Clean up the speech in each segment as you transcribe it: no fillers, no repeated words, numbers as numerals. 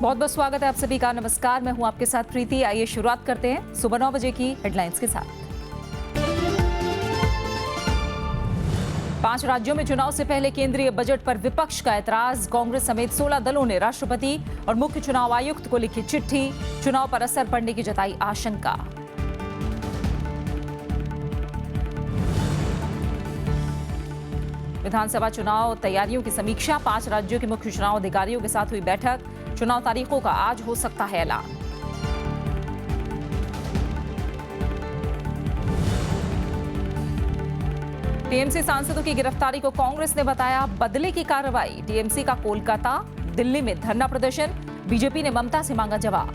बहुत बहुत स्वागत है आप सभी का। नमस्कार, मैं हूं आपके साथ प्रीति। आइए शुरुआत करते हैं सुबह 9 बजे की हेडलाइंस के साथ। 5 राज्यों में चुनाव से पहले केंद्रीय बजट पर विपक्ष का ऐतराज। कांग्रेस समेत 16 दलों ने राष्ट्रपति और मुख्य चुनाव आयुक्त को लिखी चिट्ठी। चुनाव पर असर पड़ने की जताई आशंका। विधानसभा चुनाव तैयारियों की समीक्षा। 5 राज्यों के मुख्य चुनाव अधिकारियों के साथ हुई बैठक। चुनाव तारीखों का आज हो सकता है ऐलान। टीएमसी सांसदों की गिरफ्तारी को कांग्रेस ने बताया बदले की कार्रवाई। टीएमसी का कोलकाता, दिल्ली में धरना प्रदर्शन। बीजेपी ने ममता से मांगा जवाब।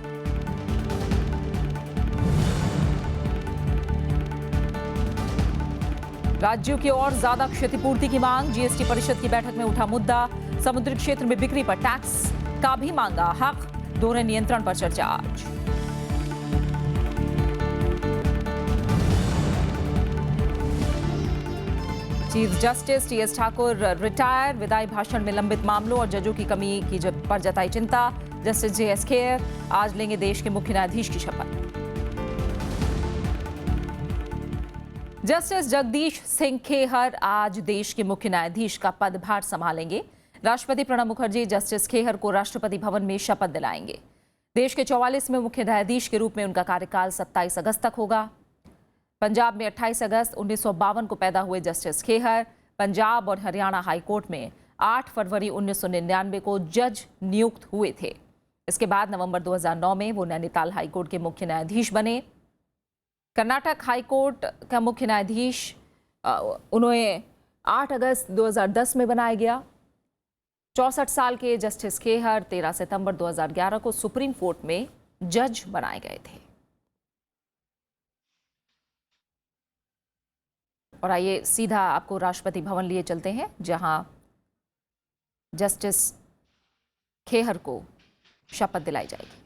राज्यों की ओर ज्यादा क्षतिपूर्ति की मांग। जीएसटी परिषद की बैठक में उठा मुद्दा। समुद्री क्षेत्र में बिक्री पर टैक्स का भी मांगा हक। दोहरे नियंत्रण पर चर्चा आज। Chief justice TS Thakur retire. विदाई भाषण में लंबित मामलों और जजों की कमी पर जताई चिंता। जस्टिस जेएस खेर आज लेंगे देश के मुख्य न्यायाधीश की शपथ। जस्टिस जगदीश सिंह खेहर आज देश के मुख्य न्यायाधीश का पदभार संभालेंगे। राष्ट्रपति प्रणब मुखर्जी जस्टिस खेहर को राष्ट्रपति भवन में शपथ दिलाएंगे। देश के 44वें मुख्य न्यायाधीश के रूप में उनका कार्यकाल 27 अगस्त तक होगा। पंजाब में 28 अगस्त 1952 को पैदा हुए जस्टिस खेहर पंजाब और हरियाणा हाईकोर्ट में 8 फरवरी 1999 को जज नियुक्त हुए थे। इसके बाद नवंबर 2009 में वो नैनीताल हाईकोर्ट के मुख्य न्यायाधीश बने। कर्नाटक हाईकोर्ट का मुख्य न्यायाधीश उन्हें 8 अगस्त 2010 में बनाया गया। 64 साल के जस्टिस खेहर 13 सितंबर 2011 को सुप्रीम कोर्ट में जज बनाए गए थे। और आइए सीधा आपको राष्ट्रपति भवन लिए चलते हैं, जहां जस्टिस खेहर को शपथ दिलाई जाएगी।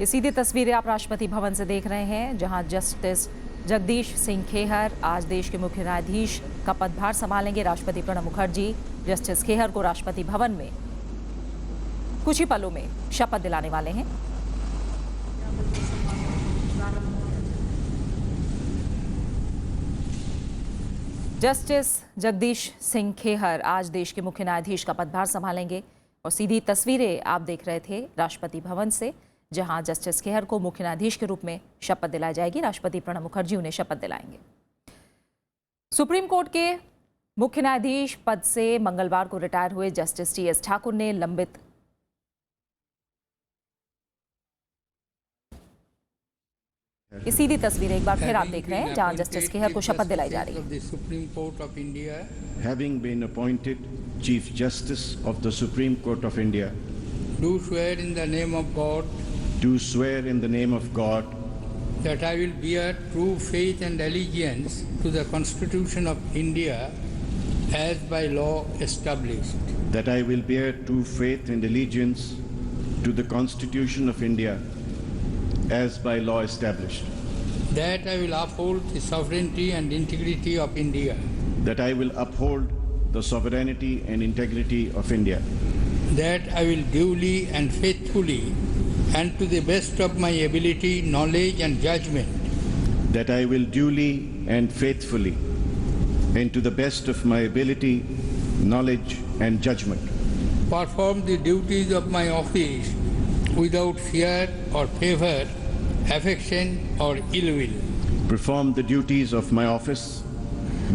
ये सीधी तस्वीरें आप राष्ट्रपति भवन से देख रहे हैं, जहां जस्टिस जगदीश सिंह खेहर आज देश के मुख्य न्यायाधीश का पदभार संभालेंगे। राष्ट्रपति प्रणब मुखर्जी जस्टिस खेहर को राष्ट्रपति भवन में कुछ ही पलों में शपथ दिलाने वाले हैं। जस्टिस जगदीश सिंह खेहर आज देश के मुख्य न्यायाधीश का पदभार संभालेंगे। और सीधी तस्वीरें आप देख रहे थे राष्ट्रपति भवन से, जहां जस्टिस खेहर को मुख्य न्यायाधीश के रूप में शपथ दिलाई जाएगी। राष्ट्रपति प्रणब मुखर्जी उन्हें शपथ दिलाएंगे। सुप्रीम कोर्ट के मुख्य न्यायाधीश पद से मंगलवार को रिटायर हुए जस्टिस टीएस ठाकुर ने लंबित ये सीधी तस्वीरें एक बार फिर आप देख रहे हैं, जहां जस्टिस खेहर को शपथ दिलाई जा रही है। Supreme court of India, having been appointed Chief Justice of the Supreme Court of India, do swear in the name of God do swear in the name of God that I will bear true faith and allegiance to the Constitution of India as by law established, that I will bear true faith and allegiance to the Constitution of India as by law established, that I will uphold the sovereignty and integrity of India, that I will uphold the sovereignty and integrity of India, that I will duly and faithfully and to the best of my ability, knowledge and judgment, that I will duly and faithfully and to the best of my ability, knowledge and judgment perform the duties of my office without fear or favor, affection or ill will, perform the duties of my office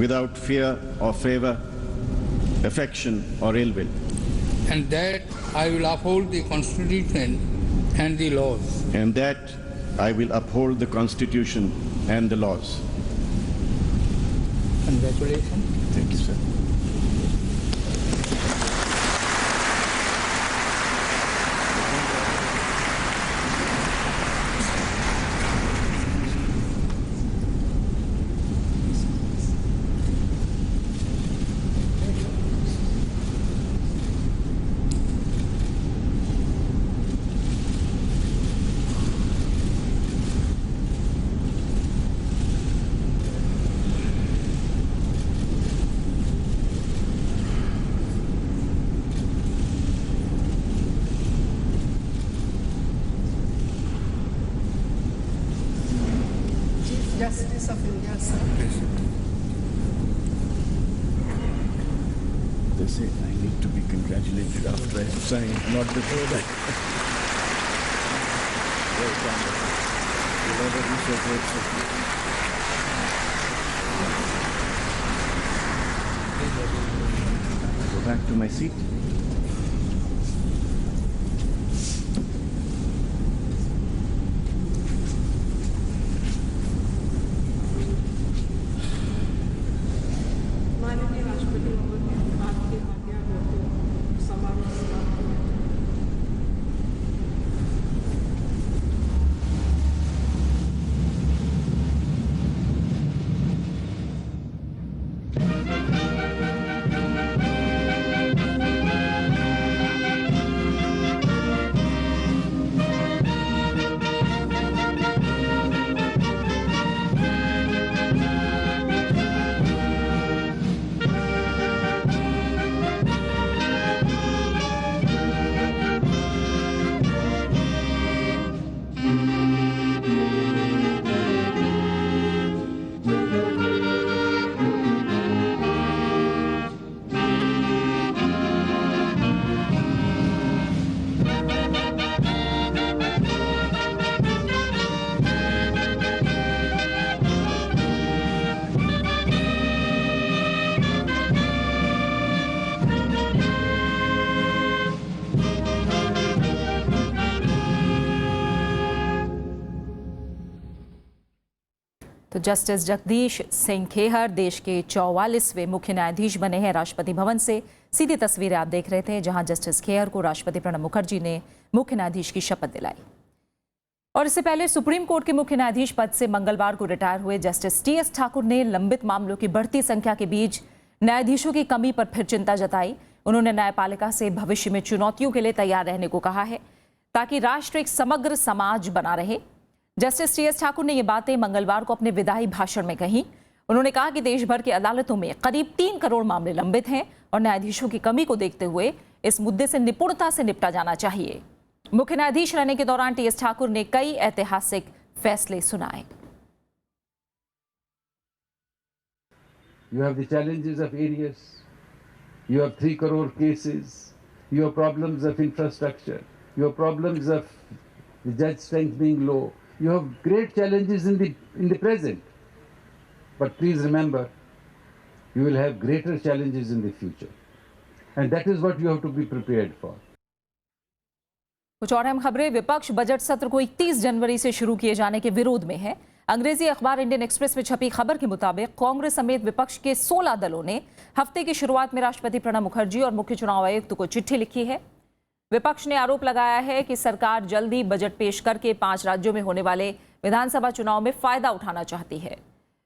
without fear or favor, affection or ill will, and that I will uphold the Constitution and the laws. and that I will uphold the Constitution and the laws. Congratulations. Thank you, sir. Chief Justice of India, sir. They say I need to be congratulated after I sign, not before that. Well done. You'll never be so grateful. Go back to my seat. माननीय राष्ट्रपति महोदय, आपके आज्ञा होते समारोह समाप्त हुआ। तो जस्टिस जगदीश सिंह खेहर देश के 44वें मुख्य न्यायाधीश बने हैं। राष्ट्रपति भवन से सीधी तस्वीरें आप देख रहे थे, जहां जस्टिस खेहर को राष्ट्रपति प्रणब मुखर्जी ने मुख्य न्यायाधीश की शपथ दिलाई। और इससे पहले सुप्रीम कोर्ट के मुख्य न्यायाधीश पद से मंगलवार को रिटायर हुए जस्टिस टीएस ठाकुर ने लंबित मामलों की बढ़ती संख्या के बीच न्यायाधीशों की कमी पर फिर चिंता जताई। उन्होंने न्यायपालिका से भविष्य में चुनौतियों के लिए तैयार रहने को कहा है, ताकि राष्ट्र एक समग्र समाज बना रहे। जस्टिस टीएस ठाकुर ने ये बातें मंगलवार को अपने विदाई भाषण में कही। उन्होंने कहा कि देश भर की अदालतों में करीब 3 करोड़ मामले लंबित हैं और न्यायाधीशों की कमी को देखते हुए इस मुद्दे से निपुणता से निपटा जाना चाहिए। मुख्य न्यायाधीश रहने के दौरान टीएस ठाकुर ने कई ऐतिहासिक फैसले सुनाए। You have the challenges of areas. You have 3 crore cases. You have problems of infrastructure. You have problems of the judge strength being low. You have great challenges in the present. But please remember, you will have greater challenges in the future. And that is what you have to be prepared for. कुछ और अहम खबरें। विपक्ष budget सत्र को 31 जनवरी से शुरू किए जाने के विरोध में है। अंग्रेजी अखबार इंडियन एक्सप्रेस में छपी खबर के मुताबिक कांग्रेस समेत विपक्ष के 16 दलों ने हफ्ते की शुरुआत में राष्ट्रपति प्रणब मुखर्जी और मुख्य चुनाव आयुक्त को चिट्ठी लिखी है। विपक्ष ने आरोप लगाया है कि सरकार जल्दी बजट पेश करके 5 राज्यों में होने वाले विधानसभा चुनाव में फायदा उठाना चाहती है।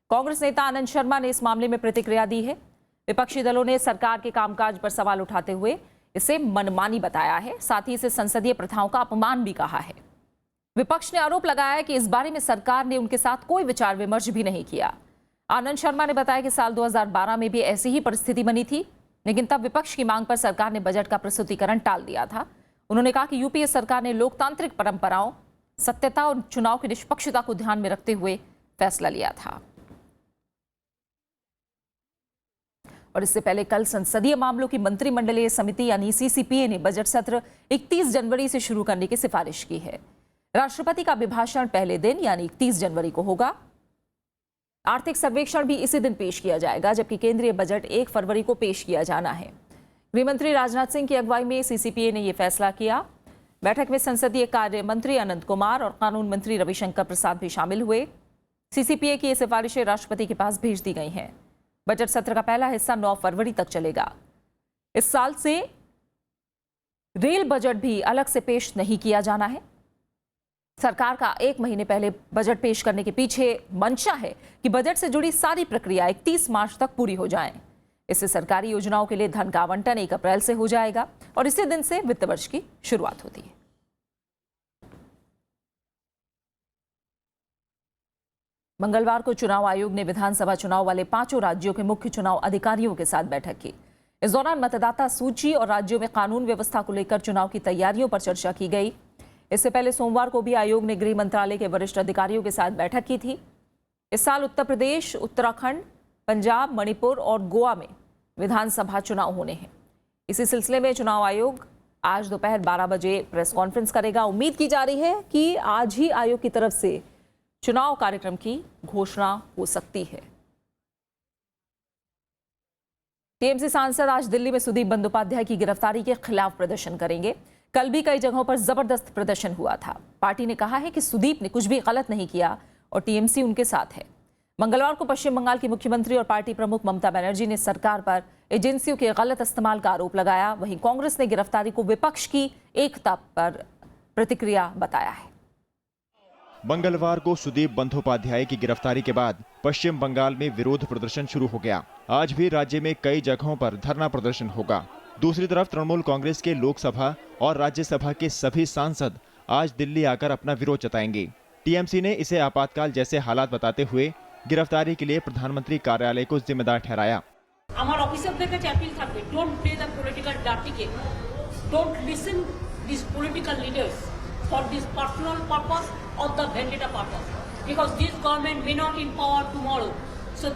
कांग्रेस नेता आनंद शर्मा ने इस मामले में प्रतिक्रिया दी है। विपक्षी दलों ने सरकार के कामकाज पर सवाल उठाते हुए इसे मनमानी बताया है, साथ ही इसे संसदीय प्रथाओं का अपमान भी कहा है। विपक्ष ने आरोप लगाया है कि इस बारे में सरकार ने उनके साथ कोई विचार विमर्श भी नहीं किया। आनंद शर्मा ने बताया कि साल 2012 में भी ऐसी ही परिस्थिति बनी थी, लेकिन तब विपक्ष की मांग पर सरकार ने बजट का प्रस्तुतिकरण टाल दिया था। उन्होंने कहा कि यूपीए सरकार ने लोकतांत्रिक परंपराओं, सत्यता और चुनाव की निष्पक्षता को ध्यान में रखते हुए फैसला लिया था। और इससे पहले कल संसदीय मामलों की मंत्रिमंडलीय समिति यानी सीसीपीए ने बजट सत्र 31 जनवरी से शुरू करने की सिफारिश की है। राष्ट्रपति का अभिभाषण पहले दिन यानी 31 जनवरी को होगा। आर्थिक सर्वेक्षण भी इसी दिन पेश किया जाएगा, जबकि केंद्रीय बजट 1 फरवरी को पेश किया जाना है। गृहमंत्री राजनाथ सिंह की अगुवाई में सीसीपीए ने यह फैसला किया। बैठक में संसदीय कार्य मंत्री अनंत कुमार और कानून मंत्री रविशंकर प्रसाद भी शामिल हुए। सीसीपीए की ये सिफारिशें राष्ट्रपति के पास भेज दी गई हैं। बजट सत्र का पहला हिस्सा 9 फरवरी तक चलेगा। इस साल से रेल बजट भी अलग से पेश नहीं किया जाना है। सरकार का 1 महीने पहले बजट पेश करने के पीछे मंशा है कि बजट से जुड़ी सारी प्रक्रिया 31 मार्च तक पूरी हो जाए। इससे सरकारी योजनाओं के लिए धन का आवंटन 1 अप्रैल से हो जाएगा और इसी दिन से वित्त वर्ष की शुरुआत होती है। मंगलवार को चुनाव आयोग ने विधानसभा चुनाव वाले 5 राज्यों के मुख्य चुनाव अधिकारियों के साथ बैठक की। इस दौरान मतदाता सूची और राज्यों में कानून व्यवस्था को लेकर चुनाव की तैयारियों पर चर्चा की गई। इससे पहले सोमवार को भी आयोग ने गृह मंत्रालय के वरिष्ठ अधिकारियों के साथ बैठक की थी। इस साल उत्तर प्रदेश, उत्तराखंड, पंजाब, मणिपुर और गोवा में विधानसभा चुनाव होने हैं। इसी सिलसिले में चुनाव आयोग आज दोपहर 12 बजे प्रेस कॉन्फ्रेंस करेगा। उम्मीद की जा रही है कि आज ही आयोग की तरफ से चुनाव कार्यक्रम की घोषणा हो सकती है। टीएमसी सांसद आज दिल्ली में सुदीप बंदोपाध्याय की गिरफ्तारी के खिलाफ प्रदर्शन करेंगे। कल भी कई जगहों पर जबरदस्त प्रदर्शन हुआ था। पार्टी ने कहा है कि सुदीप ने कुछ भी गलत नहीं किया और टीएमसी उनके साथ है। मंगलवार को पश्चिम बंगाल की मुख्यमंत्री और पार्टी प्रमुख ममता बनर्जी ने सरकार पर एजेंसियों के गलत इस्तेमाल का आरोप लगाया। वहीं कांग्रेस ने गिरफ्तारी को विपक्ष की एकता पर प्रतिक्रिया बताया है। मंगलवार को सुदीप बंदोपाध्याय की गिरफ्तारी के बाद पश्चिम बंगाल में विरोध प्रदर्शन शुरू हो गया। आज भी राज्य में कई जगहों पर धरना प्रदर्शन होगा। दूसरी तरफ तृणमूल कांग्रेस के लोकसभा और राज्यसभा के सभी सांसद आज दिल्ली आकर अपना विरोध जताएंगे। टीएमसी ने इसे आपातकाल जैसे हालात बताते हुए गिरफ्तारी के लिए प्रधानमंत्री कार्यालय को जिम्मेदार ठहराया। আমার অফিসারদের কাছে অ্যাপিল থাকবে, don't play the political dirty game, don't listen this political leaders for this personal purpose or the vendetta purpose, because this government may not in power tomorrow, so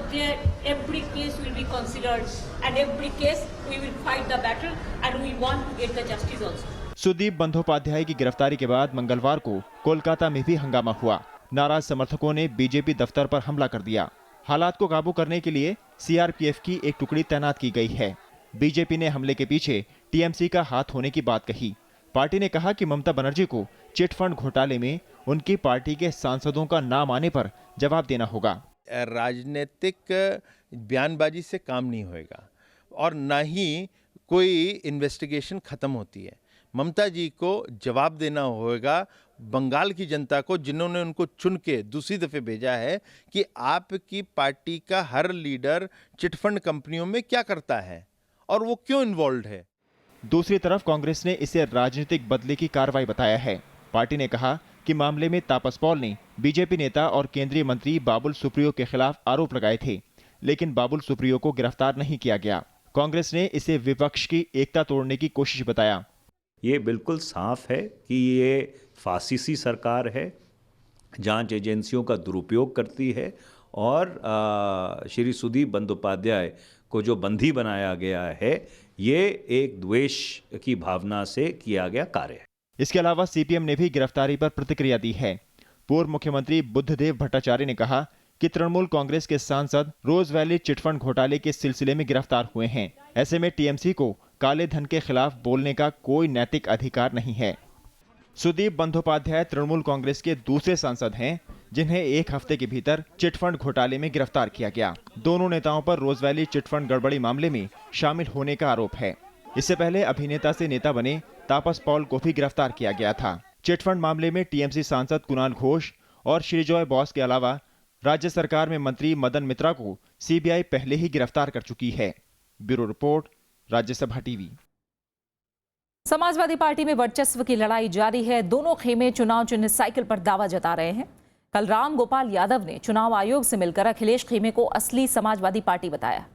every case will be considered and every case we will fight the battle and we want to get the justice also. Sudeep Bandopadhyay की गिरफ्तारी के बाद मंगलवार को कोलकाता में भी हंगामा हुआ। नाराज समर्थकों ने बीजेपी दफ्तर पर हमला कर दिया। हालात को काबू करने के लिए सीआरपीएफ की एक टुकड़ी तैनात की गई है। बीजेपी ने हमले के पीछे टीएमसी का हाथ होने की बात कही। पार्टी ने कहा कि ममता बनर्जी को चिटफंड घोटाले में उनकी पार्टी के सांसदों का नाम आने पर जवाब देना होगा। राजनीतिक बयानबाजी से काम नहीं होएगा और न ही कोई इन्वेस्टिगेशन खत्म होती है। ममता जी को जवाब देना होगा बंगाल की जनता को, जिन्होंने उनको चुन के दूसरी दफे भेजा है, कि आपकी पार्टी का हर लीडर चिटफंड कंपनियों में क्या करता है और वो क्यों इन्वॉल्व है। दूसरी तरफ कांग्रेस ने इसे राजनीतिक बदले की कार्रवाई बताया है। पार्टी ने कहा कि मामले में तापस पॉल ने बीजेपी नेता और केंद्रीय मंत्री बाबुल सुप्रियो के खिलाफ आरोप लगाए थे, लेकिन बाबुल सुप्रियो को गिरफ्तार नहीं किया गया। कांग्रेस ने इसे विपक्ष की एकता तोड़ने की कोशिश बताया। ये बिल्कुल साफ है कि ये फासिसी सरकार है, जांच एजेंसियों का दुरुपयोग करती है और श्री सुदीप बंदोपाध्याय को जो बंदी बनाया गया है, ये एक द्वेष की भावना से किया गया कार्य है। इसके अलावा सीपीएम ने भी गिरफ्तारी पर प्रतिक्रिया दी है। पूर्व मुख्यमंत्री बुद्धदेव भट्टाचार्य ने कहा कि तृणमूल कांग्रेस के सांसद रोज वैली चिटफंड घोटाले के सिलसिले में गिरफ्तार हुए हैं। ऐसे में टीएमसी को काले धन के खिलाफ बोलने का कोई नैतिक अधिकार नहीं है। सुदीप बंदोपाध्याय तृणमूल कांग्रेस के दूसरे सांसद हैं जिन्हें 1 हफ्ते के भीतर चिटफंड घोटाले में गिरफ्तार किया गया। दोनों नेताओं पर रोज वैली चिटफंड गड़बड़ी मामले में शामिल होने का आरोप है। इससे पहले अभिनेता से नेता बने तापस पॉल को भी गिरफ्तार किया गया था। चिटफंड मामले में टीएमसी सांसद कुणाल घोष और श्रीजॉय बॉस के अलावा राज्य सरकार में मंत्री मदन मित्रा को सीबीआई पहले ही गिरफ्तार कर चुकी है। Bureau report, Rajya Sabha TV. Samajwadi party में वर्चस्व की लड़ाई जारी है। दोनों खेमे चुनाव चिन्ह साइकिल पर दावा जता रहे हैं। कल राम गोपाल यादव ने चुनाव आयोग से मिलकर अखिलेश खेमे को असली समाजवादी पार्टी बताया।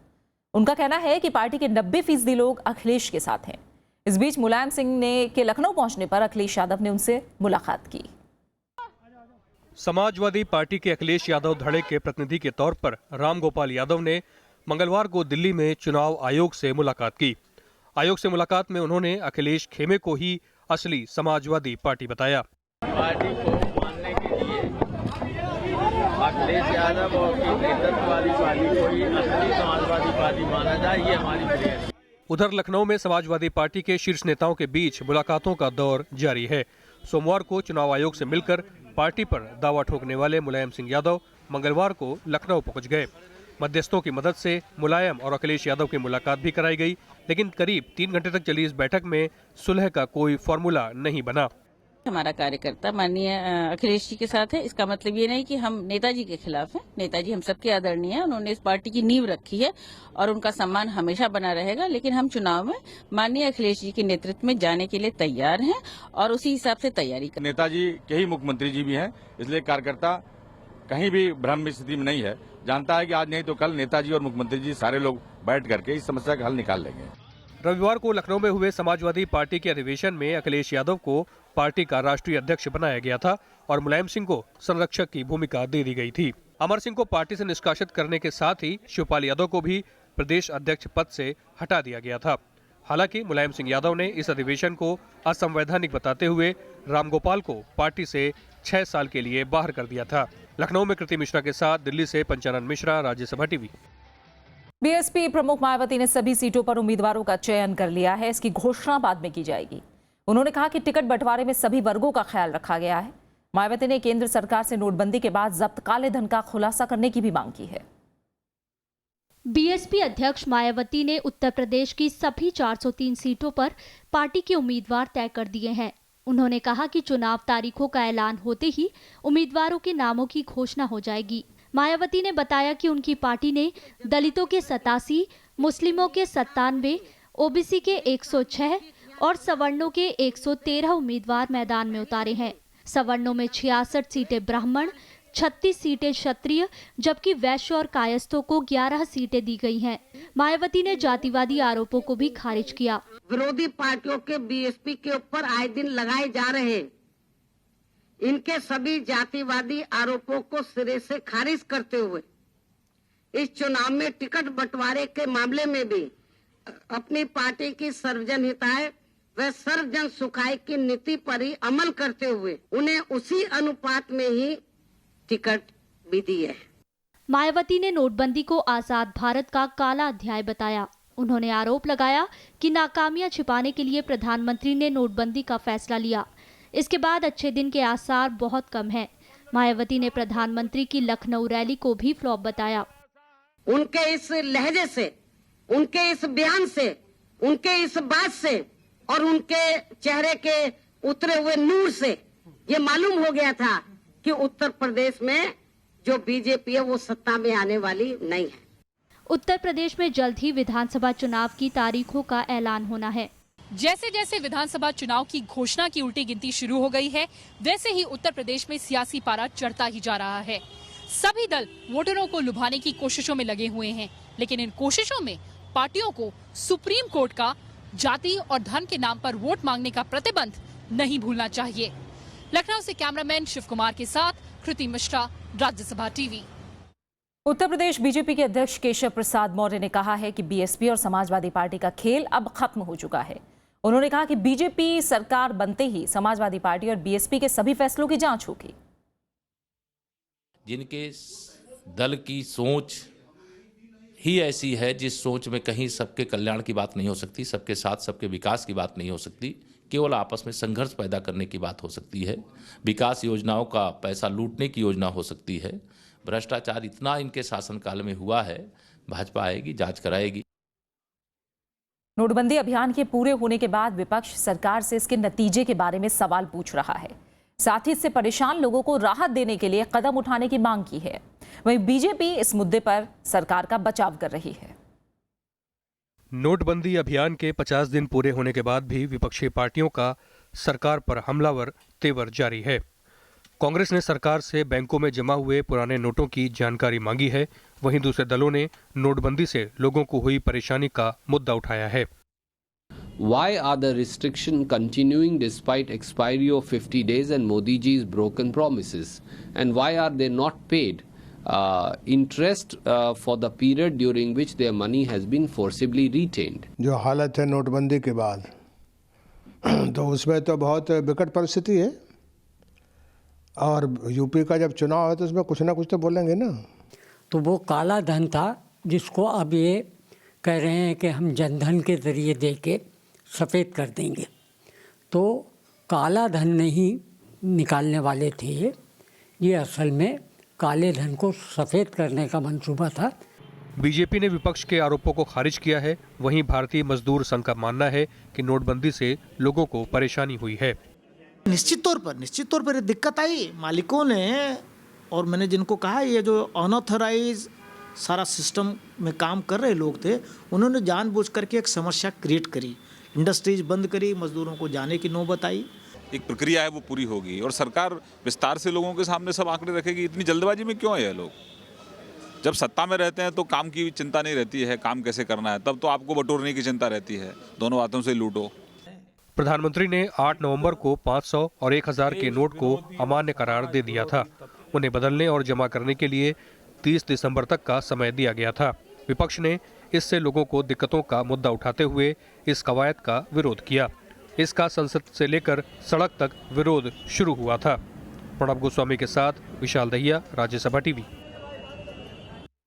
उनका कहना है कि पार्टी के 90% लोग अखिलेश के साथ हैं। इस बीच मुलायम सिंह ने के लखनऊ पहुंचने पर अखिलेश यादव ने उनसे मुलाकात की। समाजवादी पार्टी के अखिलेश यादव धड़े के प्रतिनिधि के तौर पर राम गोपाल यादव ने मंगलवार को दिल्ली में चुनाव आयोग से मुलाकात की। आयोग से मुलाकात में उन्होंने अखिलेश खेमे को ही असली समाजवादी पार्टी बताया। पार्टी को मानने के लिए अखिलेश यादव और की नेतृत्व वाली पार्टी को ही असली समाजवादी पार्टी माना जाए, ये हमारी प्रेयर है। उधर लखनऊ में समाजवादी पार्टी के शीर्ष नेताओं के बीच मुलाकातों का दौर जारी है। सोमवार को चुनाव आयोग से मिलकर पार्टी पर दावा ठोकने वाले मुलायम सिंह यादव मंगलवार को लखनऊ पहुंच गए। मध्यस्थों की मदद से मुलायम और अखिलेश यादव की मुलाकात भी कराई गई, लेकिन करीब 3 घंटे तक चली इस बैठक में सुलह का कोई फॉर्मूला नहीं बना। हमारा कार्यकर्ता माननीय अखिलेश जी के साथ है। इसका मतलब ये नहीं कि हम नेताजी के खिलाफ हैं। नेताजी हम सबके आदरणीय हैं। उन्होंने इस पार्टी की नींव रखी है और उनका सम्मान हमेशा बना रहेगा। लेकिन हम चुनाव में माननीय अखिलेश जी के नेतृत्व में जाने के लिए तैयार हैं और उसी हिसाब से तैयारी कर। नेताजी के ही मुख्यमंत्री जी भी हैं, इसलिए कार्यकर्ता कहीं भी भ्रम की स्थिति में नहीं है। जानता है कि आज नहीं तो कल नेताजी और मुख्यमंत्री जी सारे लोग बैठ करके इस समस्या का हल निकाल लेंगे। रविवार को लखनऊ में हुए समाजवादी पार्टी के अधिवेशन में अखिलेश यादव को पार्टी का राष्ट्रीय अध्यक्ष बनाया गया था और मुलायम सिंह को संरक्षक की भूमिका दे दी गई थी। अमर सिंह को पार्टी से निष्कासित करने के साथ ही शिवपाल यादव को भी प्रदेश अध्यक्ष पद से हटा दिया गया था। हालांकि मुलायम सिंह यादव ने इस अधिवेशन को असंवैधानिक बताते हुए रामगोपाल को पार्टी से 6 साल के लिए बाहर कर दिया था। लखनऊ में कृति मिश्रा के साथ दिल्ली से पंचानन मिश्रा, राज्यसभा टीवी। बीएसपी प्रमुख मायावती ने सभी सीटों पर उम्मीदवारों का चयन कर लिया है। इसकी घोषणा बाद में की जाएगी। उन्होंने कहा कि टिकट बंटवारे में सभी वर्गों का ख्याल रखा गया है। मायावती ने केंद्र सरकार से नोटबंदी के बाद जब्त काले धन का खुलासा करने की भी मांग की है। बीएसपी अध्यक्ष मायावती ने उत्तर प्रदेश की सभी 403 सीटों पर पार्टी के उम्मीदवार तय कर दिए हैं। उन्होंने कहा कि चुनाव तारीखों का ऐलान होते ही उम्मीदवारों के नामों की घोषणा हो जाएगी। मायावती ने बताया कि उनकी पार्टी ने दलितों के 87, मुस्लिमों के 97, ओबीसी के 106 और सवर्णों के 113 उम्मीदवार मैदान में उतारे हैं। सवर्णों में 66 सीटें ब्राह्मण, 36 सीटें क्षत्रिय, जबकि वैश्य और कायस्थों को 11 सीटें दी गई हैं। मायावती ने जातिवादी आरोपों को भी खारिज किया। विरोधी पार्टियों के बीएसपी के ऊपर आए दिन लगाए जा रहे इनके सभी जातिवादी आरोपों को सिरे से खारिज करते हुए इस चुनाव में टिकट बंटवारे के मामले में भी अपनी पार्टी की सर्वजन हिताय व सर्वजन सुखाय की नीति पर ही अमल करते हुए उन्हें उसी अनुपात में ही टिकट भी दी है। मायावती ने नोटबंदी को आजाद भारत का काला अध्याय बताया। उन्होंने आरोप लगाया कि नाकामियां छिपाने के लिए प्रधानमंत्री ने नोटबंदी का फैसला लिया। इसके बाद अच्छे दिन के आसार बहुत कम हैं। मायावती ने प्रधानमंत्री की लखनऊ रैली को भी फ्लॉप बताया। उनके इस लहजे से, उनके इस बयान से, उनके इस बात से और उनके चेहरे के उतरे हुए नूर से ये मालूम हो गया था कि उत्तर प्रदेश में जो बीजेपी है वो सत्ता में आने वाली नहीं है। उत्तर प्रदेश में जल्द ही विधानसभा चुनाव की तारीखों का ऐलान होना है। जैसे जैसे विधानसभा चुनाव की घोषणा की उल्टी गिनती शुरू हो गई है, वैसे ही उत्तर प्रदेश में सियासी पारा चढ़ता ही जा रहा है। सभी दल वोटरों को लुभाने की कोशिशों में लगे हुए हैं, लेकिन इन कोशिशों में पार्टियों को सुप्रीम कोर्ट का जाति और धन के नाम पर वोट मांगने का प्रतिबंध नहीं भूलना चाहिए। लखनऊ से कैमरामैन शिव कुमार के साथ कृति मिश्रा, राज्यसभा टीवी। उत्तर प्रदेश बीजेपी के अध्यक्ष केशव प्रसाद मौर्य ने कहा है कि बीएसपी और समाजवादी पार्टी का खेल अब खत्म हो चुका है। उन्होंने कहा कि बीजेपी सरकार बनते ही समाजवादी पार्टी और बीएसपी के सभी फैसलों की जांच होगी। जिनके दल की सोच ही ऐसी है, जिस सोच में कहीं सबके कल्याण की बात नहीं हो सकती, सबके साथ सबके विकास की बात नहीं हो सकती, केवल आपस में संघर्ष पैदा करने की बात हो सकती है। विकास योजनाओं का पैसा लूटने की योजना हो सकती है। भ्रष्टाचार इतना इनके शासनकाल में हुआ है, भाजपा आएगी, जांच कराएगी। नोटबंदी अभियान के पूरे होने के बाद विपक्ष सरकार से इसके नतीजे के बारे में सवाल पूछ रहा है। साथ ही इससे परेशान लोगों को राहत देने के लिए कदम उठाने की मांग की है। वहीं बीजेपी इस मुद्दे पर सरकार का बचाव कर रही है। नोटबंदी अभियान के 50 दिन पूरे होने के बाद भी विपक्षी पार्टियों का सरकार पर हमलावर तेवर जारी है। कांग्रेस ने सरकार से बैंकों में जमा हुए पुराने नोटों की जानकारी मांगी है। वहीं दूसरे दलों ने नोटबंदी से लोगों को हुई परेशानी का मुद्दा उठाया है। Why are the restriction continuing despite expiry of 50 days and Modi ji's broken promises? And why are they not paid interest for the period during which their money has been forcibly retained? जो हालत है नोटबंदी के बाद तो उसमें तो बहुत विकट परिस्थिति है, और यूपी का जब चुनाव है तो उसमें कुछ ना कुछ तो बोलेंगे ना। तो वो काला धन था जिसको अब ये कह रहे हैं कि हम जनधन के ज़रिए दे के सफ़ेद कर देंगे। तो काला धन नहीं निकालने वाले थे, ये असल में काले धन को सफ़ेद करने का मंसूबा था। बीजेपी ने विपक्ष के आरोपों को खारिज किया है। वहीं भारतीय मजदूर संघ का मानना है कि नोटबंदी से लोगों को परेशानी हुई है। निश्चित तौर पर दिक्कत आई मालिकों ने, और मैंने जिनको कहा ये जो अनऑथराइज सारा सिस्टम में काम कर रहे लोग थे, उन्होंने जानबूझ करके एक समस्या क्रिएट करी, इंडस्ट्रीज बंद करी, मजदूरों को जाने की नौबत आई। एक प्रक्रिया है वो पूरी होगी और सरकार विस्तार से लोगों के सामने सब आंकड़े रखेगी। इतनी जल्दबाजी में क्यों है ये लोग? जब सत्ता में रहते हैं तो काम की चिंता नहीं रहती है, काम कैसे करना है, तब तो आपको बटोरने की चिंता रहती है, दोनों हाथों से लूटो। प्रधानमंत्री ने 8 नवंबर को 500 और 1000 के नोट को अमान्य करार दे दिया था। उन्हें बदलने और जमा करने के लिए 30 दिसंबर तक का समय दिया गया था। विपक्ष ने इससे लोगों को दिक्कतों का मुद्दा उठाते हुए इस कवायद का विरोध किया। इसका संसद से लेकर सड़क तक विरोध शुरू हुआ था। प्रणब गोस्वामी के साथ विशाल दहिया, राज्यसभा टीवी।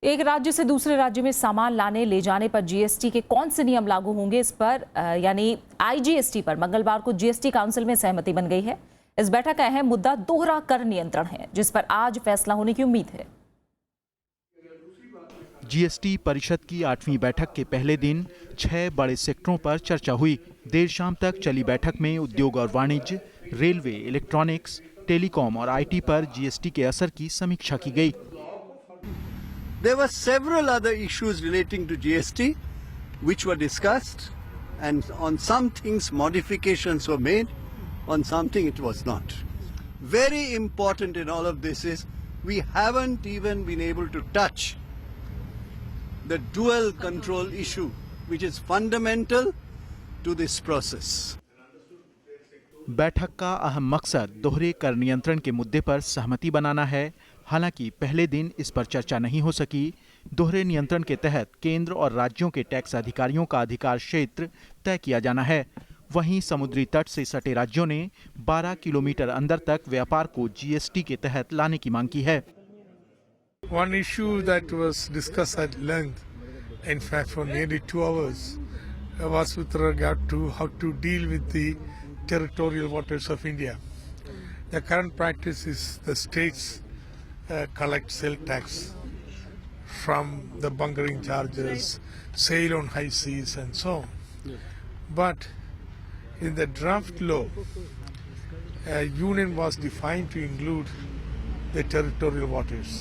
एक राज्य से दूसरे राज्य में सामान लाने ले जाने पर जीएसटी के कौन से नियम लागू होंगे, इस पर यानी आईजीएसटी पर मंगलवार को जीएसटी काउंसिल में सहमति बन गई है। इस बैठक का अहम मुद्दा दोहरा कर नियंत्रण है, जिस पर आज फैसला होने की उम्मीद है। जीएसटी परिषद की 8वीं बैठक के पहले दिन 6 बड़े सेक्टरों पर चर्चा हुई। देर शाम तक चली बैठक में उद्योग और वाणिज्य, रेलवे, इलेक्ट्रॉनिक्स, टेलीकॉम और आईटी पर जीएसटी के असर की समीक्षा की गई। There were several other issues relating to GST which were discussed, and on some things modifications were made, on something it was not. Very important in all of this is we haven't even been able to touch the dual control issue, which is fundamental to this process. बैठक का अहम मकसद दोहरे कर नियंत्रण के मुद्दे पर सहमति बनाना है। हालांकि पहले दिन इस पर चर्चा नहीं हो सकी। दोहरे नियंत्रण के तहत केंद्र और राज्यों के टैक्स अधिकारियों का अधिकार क्षेत्र तय किया जाना है। वहीं समुद्री तट से सटे राज्यों ने 12 किलोमीटर अंदर तक व्यापार को जीएसटी के तहत लाने की मांग की है। One issue that was discussed at length, in fact for nearly 2 hours, was with regard to how to deal with the territorial waters of India. The current practice is the states collect sale tax from the bunkering charges, sail on high seas and so on. But in the draft law, union was defined to include the territorial waters.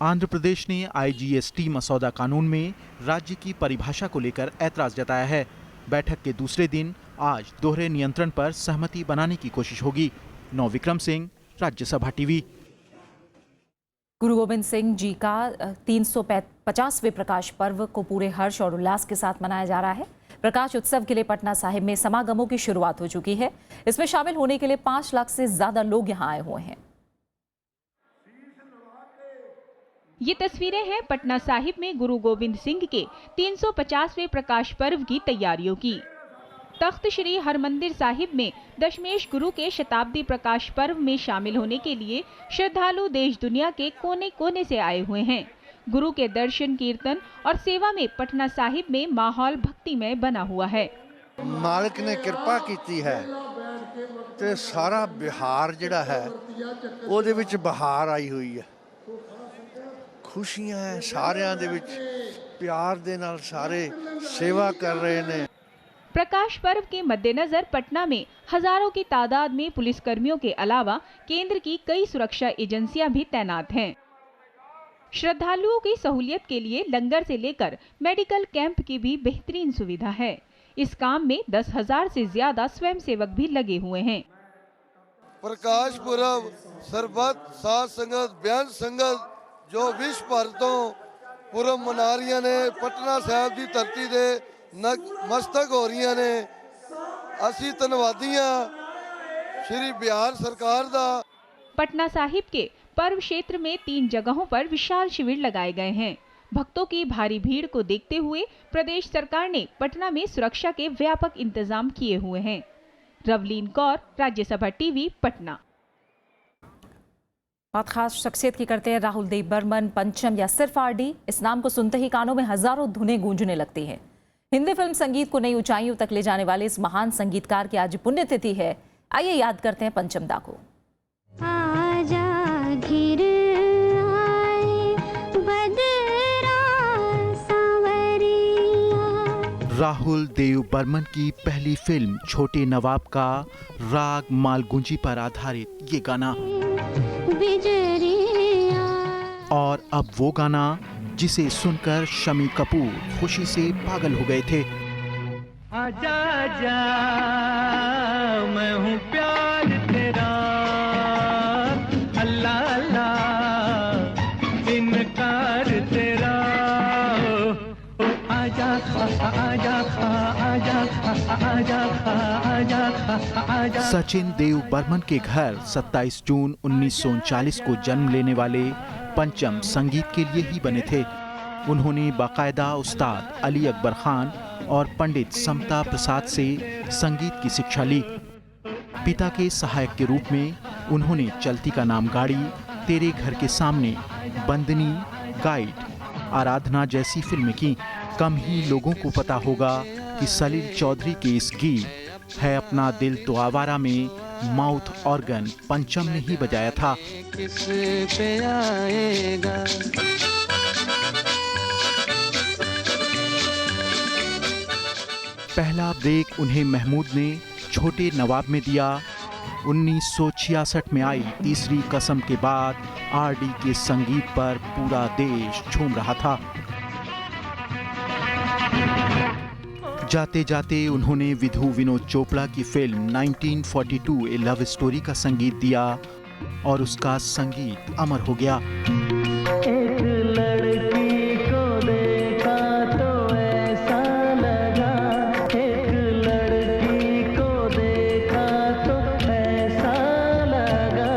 Andhra Pradesh ने IGST मसौदा कानून में राज्य की परिभाषा को लेकर ऐतराज जताया है। बैठक के दूसरे दिन आज दोहरे नियंत्रण पर सहमति बनाने की कोशिश होगी। नौ विक्रम सिंह, राज्यसभा टीवी। गुरु गोविंद सिंह जी का 350वें प्रकाश पर्व को पूरे हर्ष और उल्लास के साथ मनाया जा रहा है। प्रकाश उत्सव के लिए पटना साहिब में समागमों की शुरुआत हो चुकी है। इसमें शामिल होने के लिए 5 लाख से ज्यादा लोग यहां आए हुए हैं। ये तस्वीरें हैं पटना साहिब में गुरु गोविंद सिंह के 350वें प्रकाश पर्व की तैयारियों की। तख्त श्री हरमंदिर साहिब में दशमेश गुरु के शताब्दी प्रकाश पर्व में शामिल होने के लिए श्रद्धालु देश दुनिया के कोने कोने से आए हुए हैं। गुरु के दर्शन, कीर्तन और सेवा में पटना साहिब में माहौल भक्तिमय बना हुआ है। मालिक ने कृपा की है ते सारा बिहार जिहड़ा है ओहदे विच बहार आई हुई है। खुशियां है सारियां दे विच, प्यार दे नाल सारे सेवा कर रहे ने। प्रकाश पर्व के मद्देनजर पटना में हजारों की तादाद में पुलिसकर्मियों के अलावा केंद्र की कई सुरक्षा एजेंसियां भी तैनात हैं। श्रद्धालुओं की सहूलियत के लिए लंगर से लेकर मेडिकल कैंप की भी बेहतरीन सुविधा है। इस काम में 10,000 से ज्यादा स्वयंसेवक भी लगे हुए हैं। प्रकाश पुरब सरबत साध संगत ब्यान संगत जो विश्व भर तो पुरब मना रही ने, पटना साहब की धरती दे मस्तक हो रही ने। असी धन्यवादी श्री बिहार सरकार दा। पटना साहिब के पर्व क्षेत्र में 3 जगहों पर विशाल शिविर लगाए गए हैं। भक्तों की भारी भीड़ को देखते हुए प्रदेश सरकार ने पटना में सुरक्षा के व्यापक इंतजाम किए हुए हैं। रवलीन कौर, राज्यसभा टीवी, पटना। बात खास शख्सियत की करते हैं। राहुल देव बर्मन, पंचम या सिर्फ आरडी, इस नाम को सुनते ही कानों में हजारों धुनें गूंजने लगती हैं। हिंदी फिल्म संगीत को नई ऊंचाइयों तक ले जाने वाले इस महान संगीतकार की आज पुण्यतिथि है। आइए याद करते हैं पंचम दा को। राहुल देव बर्मन की पहली फिल्म छोटे नवाब का राग मालगुंजी पर आधारित ये गाना, और अब वो गाना जिसे सुनकर शम्मी कपूर खुशी से पागल हो गए थे। आजा आजा मैं हूँ प्यार तेरा, अल्लाह अल्लाह इनकार तेरा, आजा आजा आजा आजा आजा आजा। सचिन देव बर्मन के घर 27 जून 1939 को जन्म लेने वाले पंचम संगीत के लिए ही बने थे। उन्होंने बाकायदा उस्ताद अली अकबर खान और पंडित समता प्रसाद से संगीत की शिक्षा ली। पिता के सहायक के रूप में उन्होंने चलती का नाम गाड़ी, तेरे घर के सामने, बंदनी, गाइड, आराधना जैसी फिल्में की। कम ही लोगों को पता होगा कि सलील चौधरी के इस गीत है अपना दिल तो आवारा में माउथ ऑर्गन पंचम ने ही बजाया था। किस पे आएगा पहला ब्रेक उन्हें महमूद ने छोटे नवाब में दिया। 1966 में आई तीसरी कसम के बाद आरडी के संगीत पर पूरा देश झूम रहा था। जाते जाते उन्होंने विधु विनोद चोपड़ा की फिल्म 1942 ए लव स्टोरी का संगीत दिया और उसका संगीत अमर हो गया। एक लड़की को देखा तो ऐसा लगा, एक लड़की को देखा तो ऐसा लगा।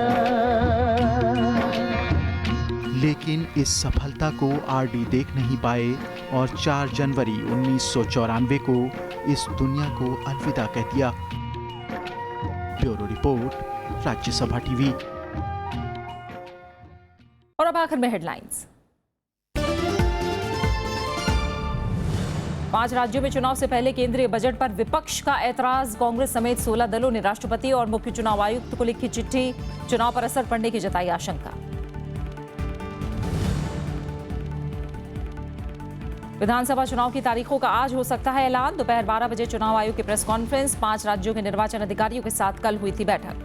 लेकिन इस सफलता को आरडी देख नहीं पाए और 4 जनवरी 1994 को इस दुनिया को अलविदा कह दिया। Bureau report, Rajya Sabha TV. और अब आखिर में हेडलाइंस। 5 राज्यों में चुनाव से पहले केंद्रीय बजट पर विपक्ष का ऐतराज। कांग्रेस समेत 16 दलों ने राष्ट्रपति और मुख्य चुनाव आयुक्त को लिखी चिट्ठी, चुनाव पर असर पड़ने की जताई आशंका। विधानसभा चुनाव की तारीखों का आज हो सकता है ऐलान। दोपहर 12 बजे चुनाव आयोग की प्रेस कॉन्फ्रेंस। 5 राज्यों के निर्वाचन अधिकारियों के साथ कल हुई थी बैठक।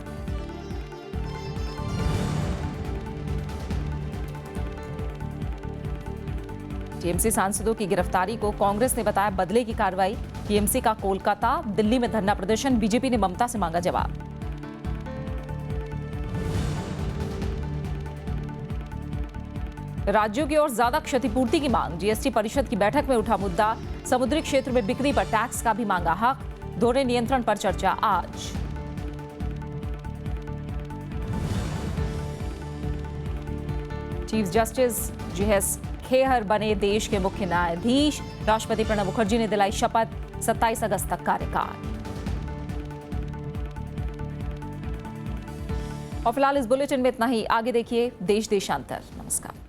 टीएमसी सांसदों की गिरफ्तारी को कांग्रेस ने बताया बदले की कार्रवाई। टीएमसी का कोलकाता, दिल्ली में धरना प्रदर्शन। बीजेपी ने ममता से मांगा जवाब। राज्यों की ओर ज्यादा क्षतिपूर्ति की मांग। जीएसटी परिषद की बैठक में उठा मुद्दा। समुद्री क्षेत्र में बिक्री पर टैक्स का भी मांगा हक। दोहरे नियंत्रण पर चर्चा आज। चीफ जस्टिस जीएस खेहर बने देश के मुख्य न्यायाधीश। राष्ट्रपति प्रणब मुखर्जी ने दिलाई शपथ। 27 अगस्त तक कार्यकाल। और फिलहाल इस बुलेटिन में इतना ही। आगे देखिए देश देशांतर। नमस्कार।